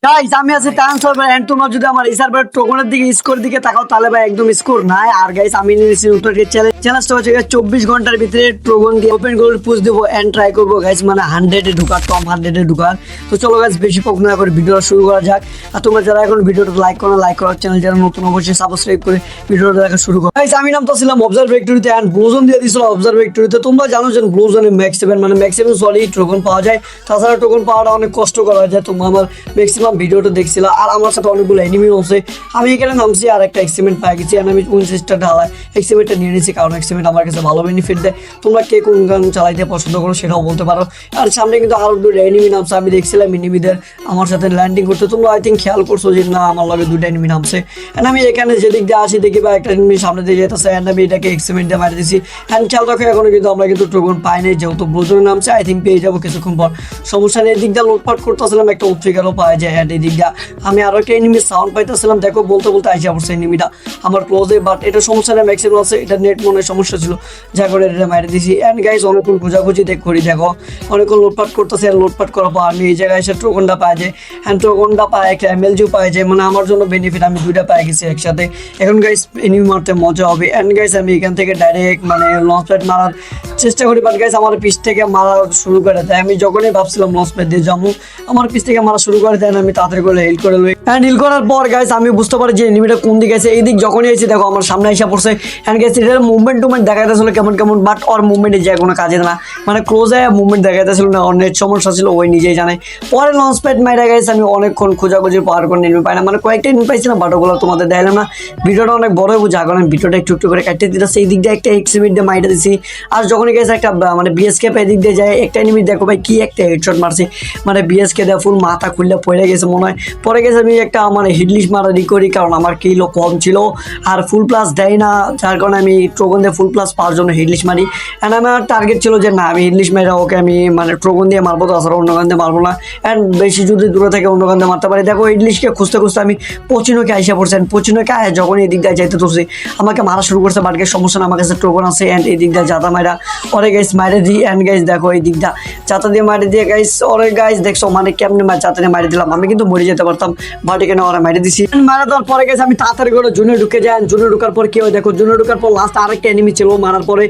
Guys আমি আছি টান সার্ভার এন্ড তোমরা যদি আমার এই সার্ভার টোকনের দিকে স্কোর দিকে তাকাও তাহলে ভাই একদম স্কোর নাই। আর গাইস আমি নিয়েছি উত্তর চ্যালেঞ্জটা হচ্ছে 24 ঘন্টার ভিতরে টোকন দিয়ে ওপেন গোল্ড পুশ দেবো এন্ড ট্রাই করবো গাইস, মানে 100-এ ঢুকার, টপ 100-এ ঢুকার। তো চলো গাইস বেশি পক না করে ভিডিওটা শুরু করা যাক। আর তোমরা যারা এখন ভিডিওটা লাইক করো, লাইক করার চ্যানেল যারা নতুন অবশ্যই সাবস্ক্রাইব করে ভিডিওটা দেখা শুরু করো। গাইস আমি নামটা ছিলাম অবজার্ভ ভেক্টরিতে এন্ড ব্লুজন দিয়ে দিছিল অবজার্ভ ভেক্টরিতে। তোমরা জানো যে ব্লুজনে ম্যাক্স 7 মানে ম্যাক্সিমাম সলিড টোকন পাওয়া যায়, তাছাড়া টোকন পাওয়াটা অনেক কষ্ট করা যায়। তোমরা আমার ম্যাক্সিমাম ভিডিওটা দেখছিল আর আমার সাথে অনেকগুলো এনিমি আছে। আমি এখানে নামছি আর একটা এক্সিমেন্ট পাই গেছি আর আমি 29টা ঢালাই এক্সিমেন্টটা নিয়ে নিয়েছি, কারণ এক্সিমেন্ট আমার কাছে ভালো বেনিফিট দেয়। তোমরা কে কোন গান চালাইতে পছন্দ করো সেটাও বলতে পারো। আর সামনে কিন্তু আরো দুটো এনিমি নামছে, আমি দেখছিলাম এনিমিদের আমার সাথে ল্যান্ডিং করতে। তোমরা আই থিঙ্ক খেয়াল করছো যে না আমার লগে দুটো এনিমি নামছে। অ্যান্ড আমি এখানে যেদিক দিয়ে আসি দেখি বা একটা এনিমি সামনে দিয়ে যেতেছে অ্যান্ড আমি এটাকে এক্সিমেন্ট দিয়ে মারি দিছি। অ্যান্ড খেয়াল রাখো এখনো কিন্তু আমরা কিন্তু টোকন পাই নাই, যেহেতু ব্লুজনে নামছে আই থিঙ্ক পেয়ে যাবো কিছুক্ষণ পর, সমস্যা নেই। এদিক দিয়ে লোটপাট করতেছিলাম, একটা উত্রিকারও পাওয়া যায়। অ্যান্ড এই দিক দিয়ে আমি আরো একটা এনিমি সাউন্ড পাইতেছিলাম, দেখো বলতে বলতে আইসা পড়ছে এনিমিটা আমার ক্লোজে, বাট এটা সমস্যা নেই, ম্যাক্সিমাম আছে। এটা নেট মনে সমস্যা ছিল যা করে এটা মারি দিছি। অ্যান্ড গাইস অনেকক্ষণ খোঁজাখুঁজি করি, দেখো অনেকক্ষণ লোটপাট করতেছে। আর লোটপাট করার পর আমি এই জায়গায় এসে টোকনটা পাই যায়। অ্যান্ড টোকনটা পায় একটা এমএলজিও পাই যায়, মানে আমার জন্য বেনিফিট, আমি দুইটা পাই গেছি একসাথে। এখন গাইস এনিমি মারতে মজা হবে। অ্যান্ড গাইস আমি এখান থেকে ডাইরেক্ট মানে লঞ্চ প্যাড মারার চেষ্টা করি, বাট গাইস আমার পিছ থেকে মারা শুরু করে দেয়। আমি যখনই ভাবছিলাম লঞ্চ প্যাড দিয়ে যাবো, আমার পিছ থেকে মারা শুরু করে দেয়। আমি তাড়াতাড়ি করে হিল করে লই। অ্যান্ড হিল করার পর গাইস আমি বুঝতে পারি যে এনিমিটা কোন দিকে আছে। এই দিক যখনই এসে দেখো আমার সামনে এসে পড়ছে। অ্যান্ড গাইস এটার মুভমেন্ট টুভমেন্ট দেখাইতেছিল কেমন কেমন, বাট ওর মুভমেন্টে যায় কোনো কাজে না, মানে ক্লোজে মুভমেন্ট দেখাইতেছিল না, ওর নেট সমস্যা ছিল, ওই নিজেই জানে। পরে লঞ্চ প্যাড মাইরা গাইস আমি অনেকক্ষণ খোঁজাখুঁজি পাওয়ার করে এনিমি পাই না, মানে কয়েকটা এনিমি পাইছিলাম, বাট ওগুলো তোমাদের দেখালাম না। ভিডিওটা অনেক বড় হয়ে যার কারণে ভিডিওটা একটু একটু করে কাটতে দিতেছে। এই দিক দিয়ে একটা এক্সিমিট দিয়ে মাইটা দিছি। আর যখনই গেছে একটা মানে বিএসকে এই দিক দিয়ে যায় একটা এনিমি, দেখো ভাই কি একটা হেডশট মারছে, মানে বিএসকে দেয় ফুল মাথা খুললে পড়ে গেছে মনে হয়। পরে গেছে আমি একটা মানে হিডলিশ মারারি করি, কারণ আমার কিলো কম ছিল আর ফুল প্লাস দেয় না, যার কারণে আমি ট্রোগন দিয়ে ফুল প্লাস পাওয়ার জন্য হিডলিশ মারি। অ্যান্ড আমার টার্গেট ছিল যে না আমি হিডলিশ মারা ওকে আমি মানে ট্রোগন দিয়ে মারবো, তাছাড়া অন্য গান দিয়ে মারবো না। অ্যান্ড বেশি যদি দূরে থেকে অন্য গান দিয়ে মারতে পারি। দেখো হিডলিশকে খুঁজতে খুঁজতে আমি পচিনোকে আইসা পড়ছেন। পচিনোকে যখন এই দিক দিয়ে যাইতে ধরছি আমাকে মারা শুরু করছে, বাট গেছে সমস্যা না, আমার কাছে ট্রোগন আছে। অ্যান্ড এই দিক দিয়ে জাতা মারা ওরে গাইস মারে দিই। অ্যান্ড গাইস দেখো এই দিকটা চাতা দিয়ে মারি দিয়ে গাইস ওরে গাইস দেখছো মানে কেমনি চাতা দিয়ে মারি দিলাম, আমি কিন্তু মরে যেতে পারতাম, বাট এখানে ওরা মারি দিছি। মারা দেওয়ার পরে গেছে আমি তাড়াতাড়ি করে জুনে ঢুকে যাই। জুনে ঢুকার পর কি হয় দেখো, জুনে ঢুকার পর লাস্ট আরেকটা এনিমি ছিল মারার পরে,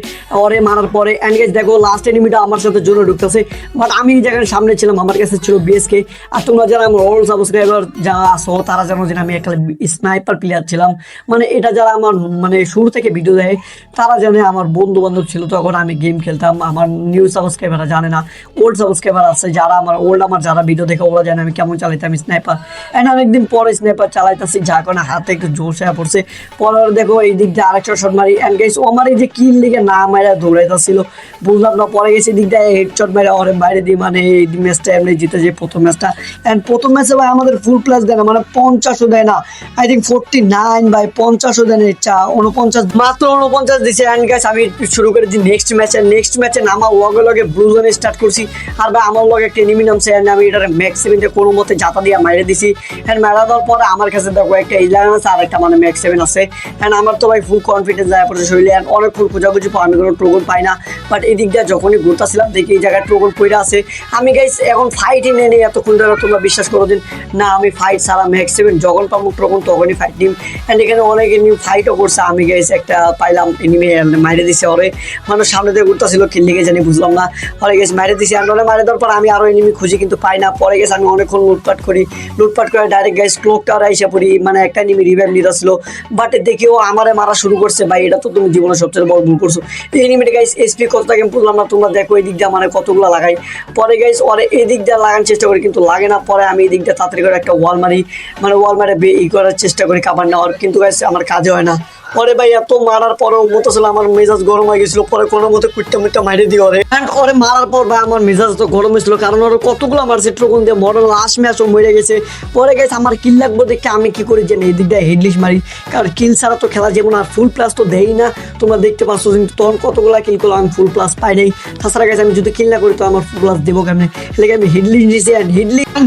ওরে মারার পরে। অ্যান্ড গাইস দেখো লাস্ট এনিমিটা আমার সাথে জুনে ঢুকতেছে, বাট আমি এই জায়গায় সামনে ছিলাম, আমার কাছে ছিল বিএসকে। আর তোমরা যারা আমার ওল্ড সাবস্ক্রাইবার যারা আসো তারা জানো যে আমি একটা স্নাইপার প্লেয়ার ছিলাম, মানে এটা যারা আমার মানে শুরু থেকে ভিডিও দেয় তারা জানে আমার বন্ধু বান্ধব ছিল তখন আমি গেম খেলতাম। আমার নিউ সাবস্ক্রাইবাররা জানে না, ওল্ড সাবস্ক্রাইবার আছে যারা আমার ওল্ড আমার যারা ভিডিও দেখে ওরা জানে আমি কেমন চালাইতাম স্নাইপার। অ্যান্ড অনেকদিন পরে স্নাইপার চালাইতেছি যার কারণে হাতে একটু জোশ হয়ে পড়ছে। পরে দেখো এই দিক দিয়ে আরেকটা শট মারি। অ্যান্ড গাইস ও আমার এই যে কিল লিগে না মারা দৌড়াইতেছিল বুঝলাম না, পরে গেছি দিক দিয়ে হেডশট মারা ওরে বাইরে দিই, মানে এই ম্যাচটা এমনি জিতে যে প্রথম ম্যাচটা। অ্যান্ড প্রথম ম্যাচে ভাই আমাদের ফুল প্লাস দেয় না, মানে 50ও দেয় না, আই থিঙ্ক 49 ভাই 50ও দেয় না, 49 মাত্র 49 দিছে। অ্যান্ড গাইস আমি শুরু করেছি নেক্সট ম্যাচে নামার লগে লগে ব্লু জোনে স্টার্ট করছি। আর ভাই আমার লগে একটা এনিমি নামছে, অ্যান্ড আমি এটার ম্যাক্সিমেন্টে কোনো মতে জাতা দিয়ে মাইরে দিছি। অ্যান্ড মারা দেওয়ার পরে আমার কাছে দেখো একটা 11 আছে আর একটা মানে ম্যাক্স 7 আছে। অ্যান্ড আমার তো ভাই ফুল কনফিডেন্স যায় পড়ছে শরীরে। অ্যান্ড অনেক ফুল খোঁজাখুঁজি পাই, আমি কোনো টোকন পাই না, বাট এই দিক দিয়ে যখনই ঘুরতেছিলাম দেখি এই জায়গায় টোকন পড়ে আছে। আমি গাইস এখন ফাইট এনে নেই এতক্ষণ ধরে, তোমরা বিশ্বাস করো দিন না আমি ফাইট ছাড়া ম্যাক্স 7 যখন পাবো টোকন তখনই ফাইট নিম। অ্যান্ড এখানে অনেক এনিমি ফাইটও করছে, আমি গাইস একটা পাইলাম এনিমি মাইরে দিছে ওরে, মানে সামনে দিয়ে ঘুরতেছিল খেললে গেছে জানি বুঝলাম না, পরে গেছে মাইরে দিছি। অ্যান্ড ওরে মারে দেওয়ার পর আমি আরও এনিমি খুঁজি কিন্তু পাই না। পরে গেছে আমি অনেকক্ষণ লুটপাট করে ডাইরেক্ট গাইস ক্লোক টাওয়ারে এসে পড়ি, মানে একটা এনিমি রিভাইভ নিতেছিল, বাট দেখেও আমারে মারা শুরু করছে। ভাই এটা তো তুমি জীবনে সবচেয়ে বড় ভুল করছো। এই এনিমিটা গাইস এসপি কত থাকে বুঝলাম না, তোমরা দেখো এই দিক দিয়ে মানে কতগুলো লাগাই। পরে গাইস ওরে এই দিক দিয়ে লাগানোর চেষ্টা করি কিন্তু লাগে না, পরে আমি এই দিক দিয়ে তাড়াতাড়ি করে একটা ওয়াল মারি, মানে ওয়াল মারে ই করার চেষ্টা করি কাবার নেওয়ার, কিন্তু গাইস আমার কাজে হয় না। পরে ভাই এত মারার পরেও মতো ছিল আমার মেজাজ গরম হয়ে গেছিল, পরে কোনো মতো কুটটা মুটটা মাইরে দিই ওরে। অ্যান্ড ওরে মারার পর ভাই আমার মেজাজ তো গরম হয়েছিল, কারণ ওর কতগুলো মারছে ট্রোকন দিয়ে, মডার্ন লাস্ট ম্যাচও মরে গেছে। পরে গেছে আমার কিল লাগবো দেখে আমি কি করি যে এই দিক দিয়ে হেডলিশ মারি, কারণ কিল ছাড়া তো খেলা যাবো না। আর ফুল প্লাস তো দেই না, তোমরা দেখতে পাচ্ছ কিন্তু তখন কতগুলো কিল করলো আমি ফুল প্লাস পাই নাই। তাছাড়া গেছে আমি যদি কিল না করি তো আমার ফুল প্লাস দেবো কেমনি, এলাকা আমি হিডলিশ নিয়েছি। অ্যান্ড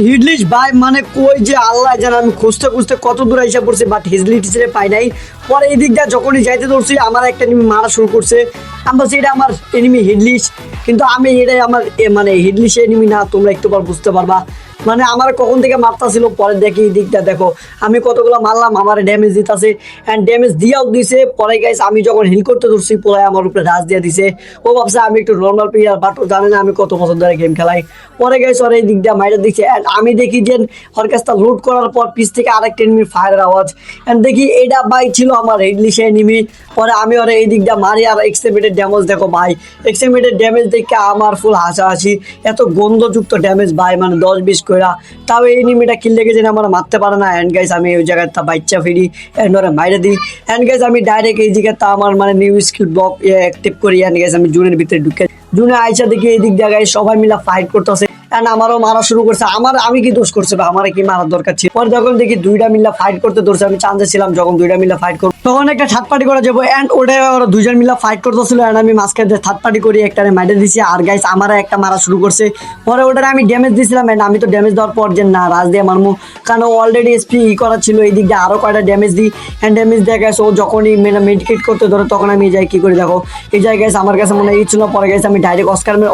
হিডলিশ ভাই মানে কই যে আল্লাহ জানে, আমি খুঁজতে খুঁজতে কত দূর এসে পড়ছি, বাট হিডলিশ পাই নাই। পরে এই দিক দিয়ে যখনই যাইতে ধরছি আমার একটা এনিমি মারা শুরু করছে, আমি বলছি এটা আমার এনিমি হিডলিশ, কিন্তু আমি এটাই আমার মানে হিডলিশ এনিমি না, তোমরা একটু পর বুঝতে পারবা। মানে আমার কখন থেকে মারতাছিল, পরে দেখি এই দিকটা দেখো আমি কতগুলো মারলাম, আমার ড্যামেজ দিতেছে অ্যান্ড ড্যামেজ দিয়েও দিছে। পরে গাইস আমি যখন হিল করতে ধরছি পরে আমার উপরে রাজ দিয়ে দিছে। ও ভাবছে আমি একটু নর্মাল প্লেয়ার, বাট ও জানে না আমি কত বছর ধরে গেম খেলাই। পরে গাইস ওর এই দিক দিয়ে মাইরা দিচ্ছে অ্যান্ড আমি দেখি যে ওর কাছটা লোড করার পর পিছ থেকে আরেকটা এনিমি ফায়ারের আওয়াজ অ্যান্ড দেখি এটা ভাই ছিল আমার হেডলি সে এনিমি। পরে আমি ওরা এই দিক দিয়ে মারি আর এক্সটেমিটেড ড্যামেজ দেখো ভাই, এক্সটেমিটেড ড্যামেজ দেখে আমার ফুল হাসাহাসি, এত গন্ধযুক্ত ড্যামেজ ভাই, মানে 10-20 কইরা। তাও এই এনিমিটা কিল লেগে যেন আমার মারতে পারে না। অ্যান্ড গাইস আমি ওই জায়গায় তা বাচ্চা ফিরি অ্যান্ড ওরা মাইরে দিই। অ্যান্ড গাইস আমি ডাইরেক্ট এই জায়গায় তা আমার মানে নিউ স্কিল ব্লক অ্যাক্টিভ করি। অ্যান্ড গাইস আমি জুনের ভিতরে ঢুকে জুনে আইসা দেখি এই দিক জায়গায় সবাই মিলে ফাইট করতেছে অ্যান্ড আমারও মারা শুরু করছে। আমি কি দোষ করছে বা আমার কি মারার দরকার ছিল? পরে যখন দেখি দুইটা মিলে ফাইট করতে ধরছে, আমি চান্সে ছিলাম যখন দুইটা মিলে ফাইট করবো তখন একটা থার্ড পার্টি করা যাবো অ্যান্ড ওটা ওরা দুইজন মিলে ফাইট করতেছিল অ্যান্ড আমি মাঝখানে থার্ড পার্টি করি একটা মাইরে দিছি। আর গাইস আমার একটা মারা শুরু করছে। পরে ওটার আমি ড্যামেজ দিয়েছিলাম অ্যান্ড আমি তো ড্যামেজ দেওয়ার পর যে না রাজ দিয়ে মারমু, কারণ অলরেডি এসপি করা ছিল। এই দিক দিয়ে আরও কয়টা ড্যামেজ দিই অ্যান্ড ড্যামেজ দিয়ে গেছে ও যখনই মেডিকেট করতে ধরে তখন আমি যাই কি করি দেখো এই জায়গায় আমার কাছে মনে হয় ছিল। পরে গেছে আমি ডাইরেক্ট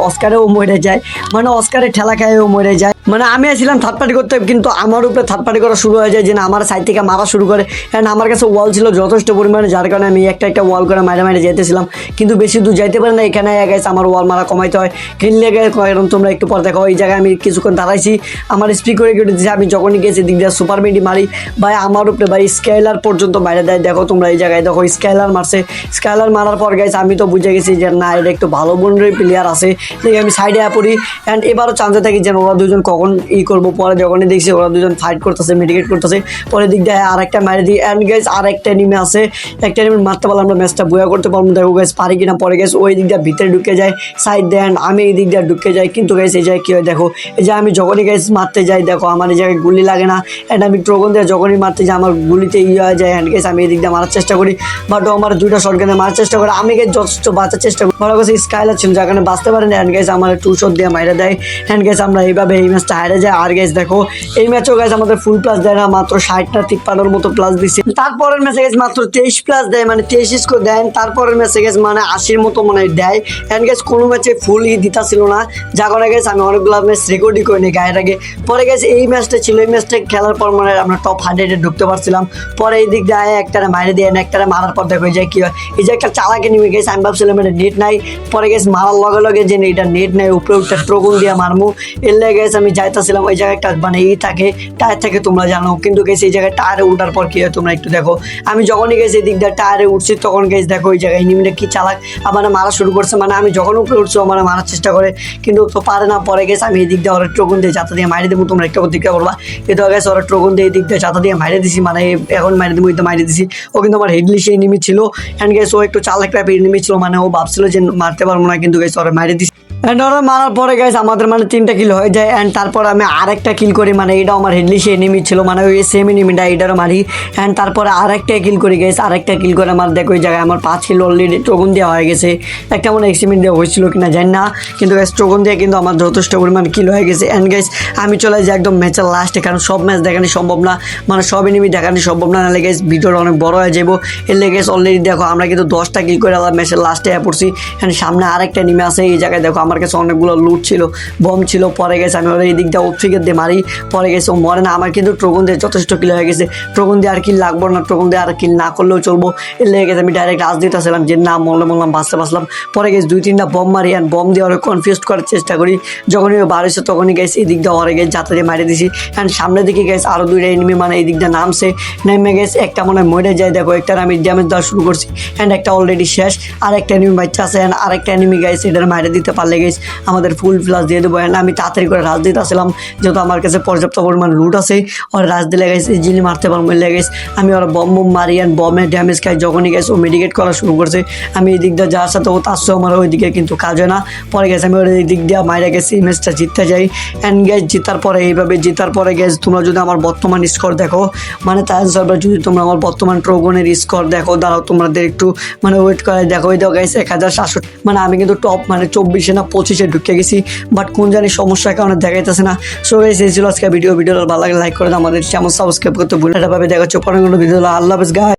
অস্কারেও মরে যায়, মানে অস্কারে ঠেলা খায়ও মরে যায়। মানে আমি আসছিলাম থার্ড পার্টি করতে কিন্তু আমার উপরে থার্ড পার্টি করা শুরু হয়ে যায় যে না আমার সাইড থেকে মারা শুরু করে। অ্যান্ড আমার কাছে ওয়াল ছিল যথেষ্ট পরিমাণে, যার কারণে আমি একটা ওয়াল করে মাইরে যেতেছিলাম কিন্তু বেশি দূর যাইতে পারি না। এখানে গেছে আমার ওয়াল মারা কমাইতে হয় কিনলে গেছে। কারণ তোমরা একটু পর দেখো এই জায়গায় আমি কিছুক্ষণ দাঁড়াইছি, আমার স্পিক করে কেটে দিয়েছি। আমি যখনই গেছি দিক দিয়ে সুপার মেডি মারি ভাই, আমার উপরে ভাই স্কেলার পর্যন্ত মাইরে দেয়। দেখো তোমরা এই জায়গায় দেখো স্কেলার মারছে। স্কেলার মারার পর গেছে আমি তো বুঝে গেছি যে না এটা একটু ভালো বোনের প্লেয়ার আছে, দেখি আমি সাইডে পড়ি অ্যান্ড এবারও চান্সে থাকি যেন ওরা দুজন কখন করবো। পরে যখনই দেখছি ওরা দুজন ফাইট করতেছে মেডিকেট করতেছে, পরে দিক দিয়ে আর একটা মারি দিই অ্যান্ড গাইস আর একটা এনিমি আছে, একটা এনিমি মারতে পারলাম আমরা ম্যাচটা বয়া করতে পারবো। দেখো গাইস পারি কিনা। পরে গেছে ওই দিক দিয়ে ভিতরে ঢুকে যায় সাইড দেন, আমি এই দিক দিয়ে ঢুকে যাই কিন্তু গাইস এই জায়গায় কী হয় দেখো এই যে আমি যখনই গাইস মারতে যাই দেখো আমার এই জায়গায় গুলি লাগে না অ্যান্ড আমি ট্রোগন দিয়ে যখনই মারতে যাই আমার গুলিতে হয়ে যায়। অ্যান্ড গাইস আমি এই দিক দিয়ে মারার চেষ্টা করি বাট ও আমার দুইটা শট গানে মারার চেষ্টা করে, আমি গাইস যথেষ্ট বাঁচার চেষ্টা করি। পরে গেছে স্কাইলার ছিল যার কারণে বাঁচতে পারেন অ্যান্ড গাইস আমার 2 শট দিয়ে মাইরে দেয় অ্যান্ড গাইস আমরা এইভাবে এই ম্যাচটা হারে যায়। আর গাইস দেখো এই ম্যাচও গাইস আমাদের ফুল প্লাস দেয় না, মাত্র 60-53 মতো প্লাস দিচ্ছে। তারপরের ম্যাচে গেছে মাত্র 23 প্লাস দেয়, মানে 23 স্কোর দেন। তারপরের ম্যাচে গেছে মানে 80 মতো মানে দেয় অ্যান্ড গেছে কোনো ম্যাচে ফুল দিতা ছিল না, যা করে গেছে আমি অনেকগুলো ম্যাচ রেকর্ডই করে নিই গায়ের আগে। পরে গেছে এই ম্যাচটা ছিল, এই ম্যাচটা খেলার পর মানে আমরা টপ 100-এ ঢুকতে পারছিলাম। পরে এই দিক দিয়ে একটারে মারে দিয়ে একটারে মারার পর দেখো এই যে কি হয় এই যে একটা চালাকে নেমে গেছে। আমি ভাবছিলাম এটা নেট নাই, পরে গেছে মারার লগে লগে যে এটা নেট নাই উপরে উঠতে ট্রোগন দিয়ে মারমু এর লেগে গেছে আমি যাইতেছিলাম ওই জায়গায় একটা মানে থাকে টায়ার থাকে তোমরা জানো, কিন্তু গেছে এই জায়গায় টায়ারে উঠার পর কি হয় তোমরা একটু দেখো। আমি যখনই গেছি এই দিক দিয়ে টায়ারে উঠছি তখন গেছে দেখো ওই জায়গায় নিমিটা কি চালাক আমার মারা শুরু করছে, মানে আমি যখন উপরে উঠছি আমার মারার চেষ্টা করে কিন্তু তো পারে না। পরে গেছে আমি এই দিক দিয়ে ওরা ট্রোগন দিয়ে যাতা দিয়ে মারি দেবো, তোমরা একটা দিকটা করবা এটা গেছে ওরা ট্রোগন দিয়ে এই দিক দিয়ে যাতা দিয়ে মারি দিছি, মানে এখন মারি দেবো তো মারি দিছি। ও কিন্তু আমার হেডলি সেই এনিমি ছিল অ্যান্ড গেছে ও একটু চালাক টাইপের এনিমি ছিল, মানে ও ভাবছিল যে মারতে পারবো না কিন্তু গেছে ওরা মারি দিছি। অ্যান্ড ওরা মারার পরে গেছে আমাদের মানে 3টা কিল হয়ে যায় অ্যান্ড তারপর আমি আরেকটা কিল করি, মানে এটাও আমার হেডলি সে এনিমি ছিল, মানে ওই সেম এনিমিটা এটারও মারি অ্যান্ড তারপরে আরেকটা কিল করে গেছে। আরেকটা কিল করে আমার দেখো ওই জায়গায় আমার 5 কিল অলরেডি ট্রোগন দেওয়া হয়ে গেছে। একটা মনে এক্সিমেন্ট দেওয়া হয়েছিল কিনা জানি না, কিন্তু গ্যাস ট্রোগন দিয়ে কিন্তু আমার যথেষ্ট পরিমাণ কিল হয়ে গেছে। অ্যান্ড গাইস আমি চলে যাই একদম ম্যাচের লাস্টে, কারণ সব ম্যাচ দেখানো সম্ভব না, মানে সব এনিমি দেখানো সম্ভব না, নাহলে গেছে ভিডিওটা অনেক বড় হয়ে যাবো। এর লেগে অলরেডি দেখো আমরা কিন্তু 10টা কিল করে ম্যাচের লাস্টে পড়ছি অ্যান্ড সামনে আরেকটা এনিমি আছে। এই জায়গায় দেখো আমার কাছে অনেকগুলো লুট ছিল, বম ছিল। পরে গেছে আমি ওরা এই দিক দিয়ে উৎফিকের দিয়ে মারি, পরে গেছে ও মরে না। আমার কিন্তু ট্রোগন দিয়ে যথেষ্ট কিল হয়ে গেছে, ট্রোগন দিয়ে আর কিল লাগবো না, ট্রোগন দিয়ে আর কিল না করলেও চলবো। এর লেগে গেছে আমি ডাইরেক্ট রাজ দিতেছিলাম যে না মরলাম বাঁচলাম। পরে গেছে 2-3টা বম মারি অ্যান্ড বম দিয়ে ওরা কনফিউজ করার চেষ্টা করি। যখনই বার হয়েছে তখনই গেছে এই দিক দিয়ে ওরা গেছে যাতে দিয়ে মারি দিছি অ্যান্ড সামনের দিকে গেছে আরও 2টা এনিমি, মানে এই দিক দিয়ে নামছে, নেমে গেছে একটা মনে মরে যায়। দেখো একটার আমি ড্যামেজ দেওয়া শুরু করছি অ্যান্ড একটা অলরেডি শেষ, আর একটা এনিমি বাচ্চা আছে অ্যান্ড আরেকটা এনিমি গেছে এটার মারে দিতে পারলে গেছে আমাদের ফুল প্লাস দিয়ে দেবো। অ্যান্ড আমি তাড়াতাড়ি করে রাজ দিতে আসলাম যেহেতু আমার কাছে পর্যাপ্ত পরিমাণ লুট আছে, ওর রাজ দিলে গেছে জিলি মারতে পারবো লেগেছে। আমি ওরা বম মারি অ্যান্ড বমের ড্যামেজ খাই। যখনই গেছে ও মেডিকেট করা শুরু করছে আমি এই দিক দিয়ে যাওয়ার সাথে ও তার সাথে আমার ওই দিকে কিন্তু কাজ হয় না। পরে গেছে আমি ওর এই দিক দিয়ে মাইরে গেছি, এই ম্যাচটা জিততে যাই অ্যান্ড গ্যাস জেতার পরে এইভাবে জেতার পরে গেছে তোমরা যদি আমার বর্তমান স্কোর দেখো, মানে তাই সার্ভার যদি তোমরা আমার বর্তমান ট্রোগনের স্কোর দেখো, দাঁড়াও তোমাদের একটু মানে ওয়েট করে দেখো, ওই দেখো গেছে 1700, মানে আমি কিন্তু টপ মানে 24 না 25-এ ঢুকে গেছি, বাট কোন জানি সমস্যার কারণে দেখাইতেছে না। সো গাইস এই ছিল আজকে ভিডিওটা ভালো লাগে লাইক করে দাও, আমাদের চ্যানেল সাবস্ক্রাইব করতে ভুলে না। দেখা হচ্ছে পরের কোনো ভিডিও। আল্লাহ হাফেজ গাইস।